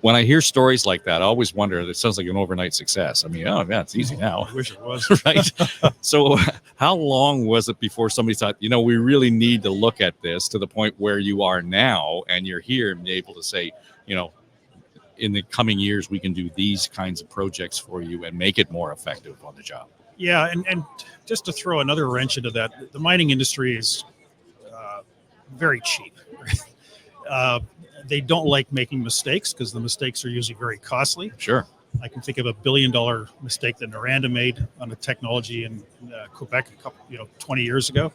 when I hear stories like that, I always wonder, it sounds like an overnight success. I mean, oh, yeah, it's easy now. I wish it was. Right. So how long was it before somebody thought, we really need to look at this to the point where you are now and you're here and able to say, in the coming years, we can do these kinds of projects for you and make it more effective on the job? Yeah, and just to throw another wrench into that, the mining industry is very cheap. They don't like making mistakes because the mistakes are usually very costly. Sure. I can think of $1 billion mistake that Noranda made on a technology in Quebec 20 years ago.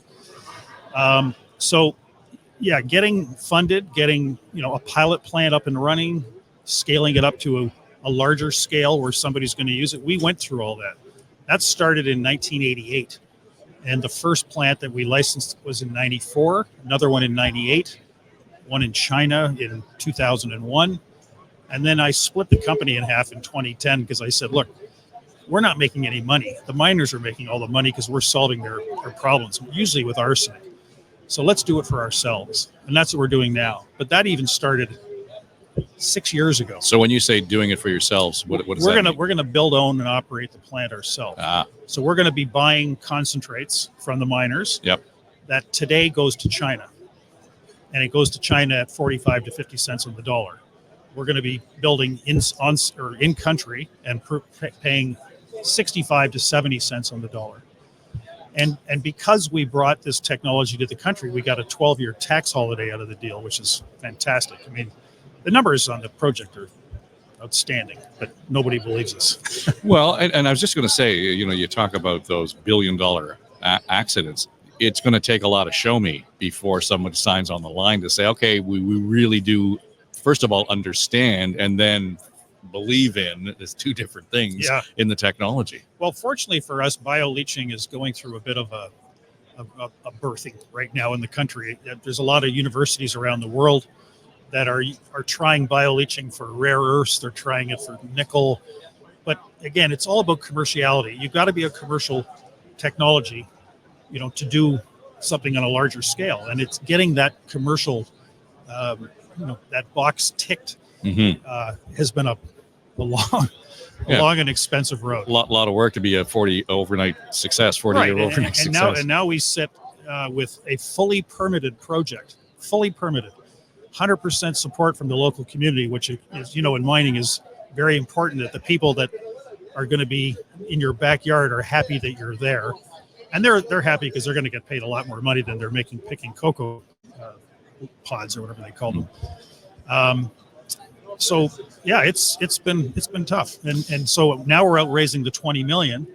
So, yeah, getting funded, getting a pilot plant up and running, scaling it up to a larger scale where somebody's going to use it. We went through all that. That started in 1988, and the first plant that we licensed was in 94. Another one in 98. One in China in 2001. And then I split the company in half in 2010 because I said, look, we're not making any money. The miners are making all the money because we're solving their problems, usually with arsenic. So let's do it for ourselves. And that's what we're doing now. But that even started 6 years ago. So when you say doing it for yourselves, what does that mean? We're gonna build, own, and operate the plant ourselves. So we're going to be buying concentrates from the miners. Yep. That today goes to China. And it goes to China at 45 to 50 cents on the dollar. We're going to be building in country and paying 65 to 70 cents on the dollar. And because we brought this technology to the country, we got a 12-year tax holiday out of the deal, which is fantastic. I mean, the numbers on the project are outstanding, but nobody believes us. Well, and I was just going to say, you talk about those billion-dollar accidents. It's going to take a lot of show me before someone signs on the line to say, okay, we really do, first of all, understand and then believe in. There's two different things in the technology. Well, fortunately for us, bioleaching is going through a bit of a birthing right now in the country. There's a lot of universities around the world that are trying bioleaching for rare earths. They're trying it for nickel. But again, it's all about commerciality. You've got to be a commercial technology to do something on a larger scale. And it's getting that commercial, that box ticked has been a long and expensive road. A lot of work to be a 40 overnight success, 40-year overnight success. And now we sit with a fully permitted project, 100% support from the local community, which is, in mining is very important, that the people that are going to be in your backyard are happy that you're there. And they're happy because they're going to get paid a lot more money than they're picking cocoa pods or whatever they call them. So yeah, it's been tough, and so now we're out raising the $20 million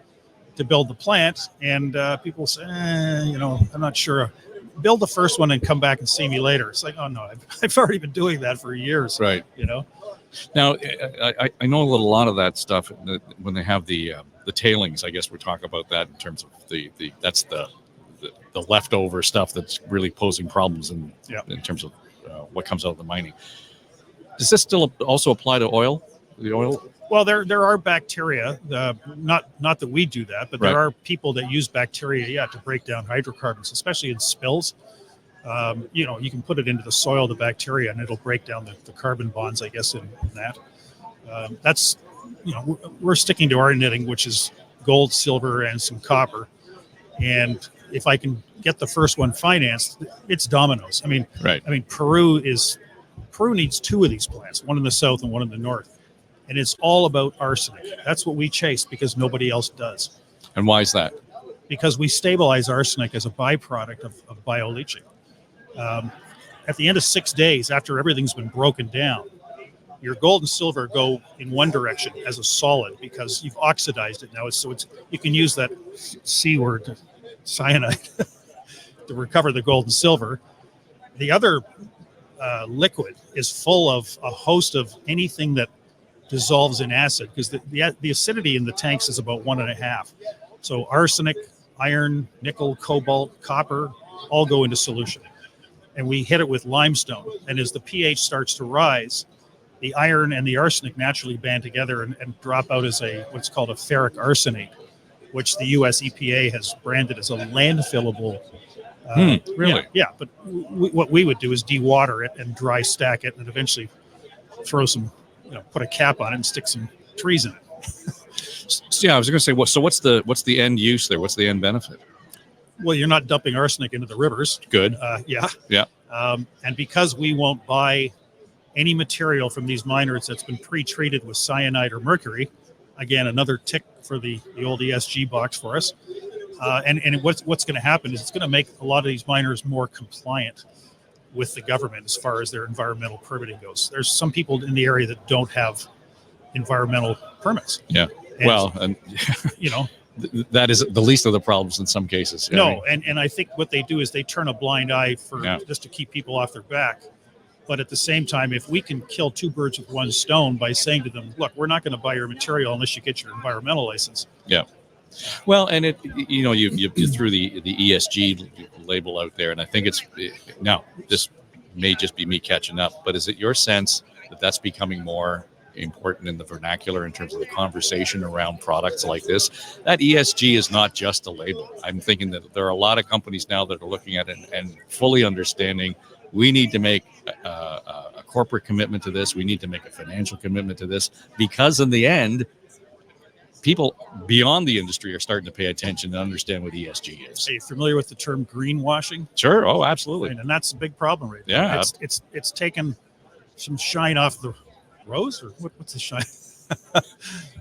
to build the plant, and people say, I'm not sure. Build the first one and come back and see me later. It's like, oh no, I've already been doing that for years. Right. Now I know a lot of that stuff when they have the tailings. I guess we're talking about that in terms of that's the leftover stuff that's really posing problems in terms of what comes out of the mining. Does this still also apply to oil? The oil? Well, there are bacteria. Not that we do that, but there are people that use bacteria, to break down hydrocarbons, especially in spills. You can put it into the soil, the bacteria, and it'll break down the carbon bonds, I guess, in that. That's, we're sticking to our knitting, which is gold, silver, and some copper. And if I can get the first one financed, it's dominoes. I mean, Peru needs two of these plants, one in the south and one in the north. And it's all about arsenic. That's what we chase because nobody else does. And why is that? Because we stabilize arsenic as a byproduct of bioleaching. At the end of 6 days, after everything's been broken down, your gold and silver go in one direction as a solid because you've oxidized it now. So you can use that C word, cyanide, to recover the gold and silver. The other liquid is full of a host of anything that dissolves in acid, because the acidity in the tanks is about 1.5. So arsenic, iron, nickel, cobalt, copper, all go into solution. And we hit it with limestone. And as the pH starts to rise, the iron and the arsenic naturally band together and drop out as what's called a ferric arsenate, which the US EPA has branded as a landfillable. Really? Yeah, but what we would do is dewater it and dry stack it and eventually throw some put a cap on it and stick some trees in it. So, yeah, I was going to say, what's the end use there? What's the end benefit? Well, you're not dumping arsenic into the rivers. Good. Yeah. Yeah. And because we won't buy any material from these miners that's been pre-treated with cyanide or mercury, again, another tick for the old ESG box for us. And what's going to happen is it's going to make a lot of these miners more compliant with the government as far as their environmental permitting goes. There's some people in the area that don't have environmental permits. Yeah. And that is the least of the problems in some cases. No, and I think what they do is they turn a blind eye just to keep people off their back. But at the same time, if we can kill two birds with one stone by saying to them, look, we're not going to buy your material unless you get your environmental license. Yeah. Well, and you threw the ESG label out there, and I think this may just be me catching up, but is it your sense that that's becoming more important in the vernacular in terms of the conversation around products like this? That ESG is not just a label. I'm thinking that there are a lot of companies now that are looking at it and fully understanding we need to make a corporate commitment to this. We need to make a financial commitment to this, because in the end, people beyond the industry are starting to pay attention and understand what ESG is. Are you familiar with the term greenwashing? Sure. Oh, absolutely. And that's a big problem right now. Yeah. It's taken some shine off the rose, or what's the shine?